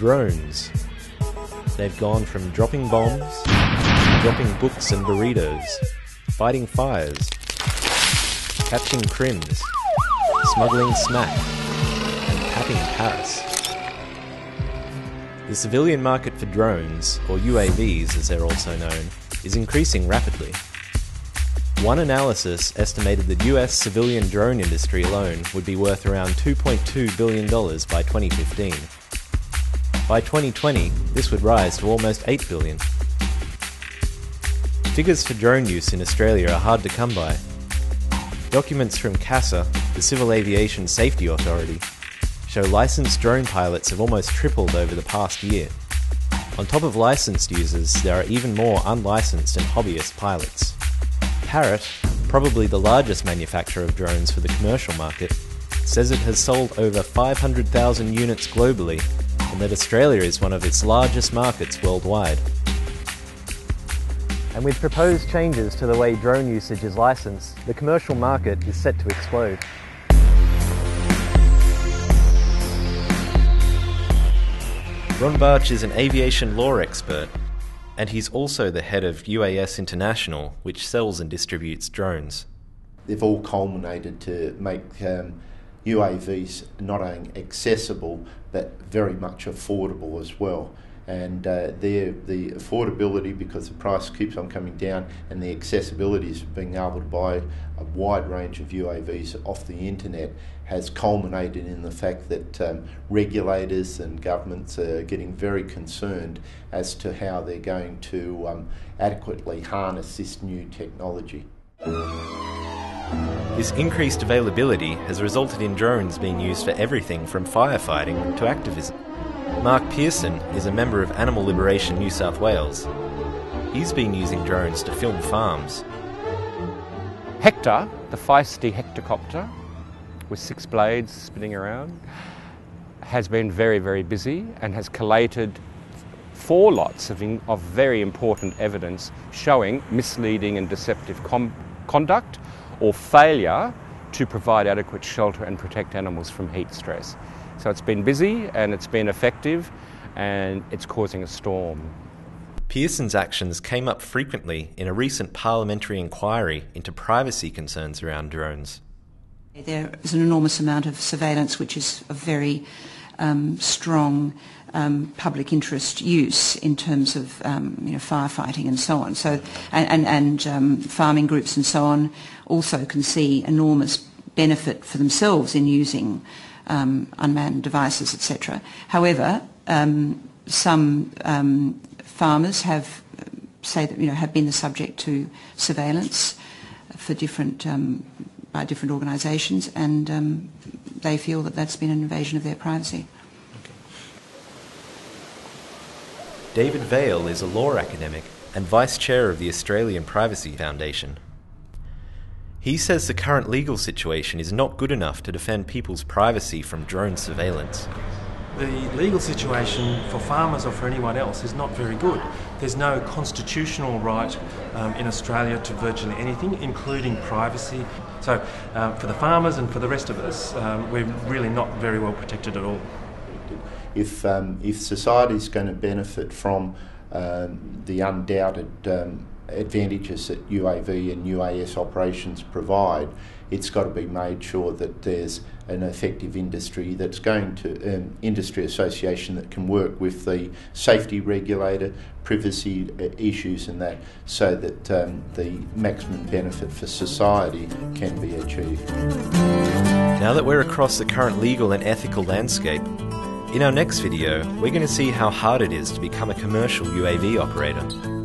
Drones. They've gone from dropping bombs, to dropping books and burritos, fighting fires, catching crims, smuggling smack, and tapping Paris. The civilian market for drones, or UAVs as they're also known, is increasing rapidly. One analysis estimated the US civilian drone industry alone would be worth around $2.2 billion by 2015. By 2020, this would rise to almost $8 billion. Figures for drone use in Australia are hard to come by. Documents from CASA, the Civil Aviation Safety Authority, show licensed drone pilots have almost tripled over the past year. On top of licensed users, there are even more unlicensed and hobbyist pilots. Parrot, probably the largest manufacturer of drones for the commercial market, says it has sold over 500,000 units globally, and that Australia is one of its largest markets worldwide. And with proposed changes to the way drone usage is licensed, the commercial market is set to explode. Ron Barch is an aviation law expert, and he's also the head of UAS International, which sells and distributes drones. They've all culminated to make UAVs not only accessible but very much affordable as well. And the affordability, because the price keeps on coming down, and the accessibility of being able to buy a wide range of UAVs off the internet has culminated in the fact that regulators and governments are getting very concerned as to how they're going to adequately harness this new technology. This increased availability has resulted in drones being used for everything from firefighting to activism. Mark Pearson is a member of Animal Liberation New South Wales. He's been using drones to film farms. Hector, the feisty hectocopter, with 6 blades spinning around, has been very, very busy and has collated 4 lots of very important evidence showing misleading and deceptive conduct or failure to provide adequate shelter and protect animals from heat stress. So it's been busy and it's been effective, and it's causing a storm. Pearson's actions came up frequently in a recent parliamentary inquiry into privacy concerns around drones. There is an enormous amount of surveillance which is a very strong public interest use in terms of firefighting and so on. So and farming groups and so on also can see enormous benefit for themselves in using unmanned devices, etc. However, some farmers have been the subject to surveillance for different by different organisations, and they feel that that's been an invasion of their privacy. David Vale is a law academic and vice chair of the Australian Privacy Foundation. He says the current legal situation is not good enough to defend people's privacy from drone surveillance. The legal situation for farmers or for anyone else is not very good. There's no constitutional right in Australia to virtually anything, including privacy. So for the farmers and for the rest of us, we're really not very well protected at all. If society is going to benefit from the undoubted advantages that UAV and UAS operations provide, it's got to be made sure that there's an effective industry that's going to industry association that can work with the safety regulator, privacy issues and that, so that the maximum benefit for society can be achieved. Now that we're across the current legal and ethical landscape, in our next video we're going to see how hard it is to become a commercial UAV operator.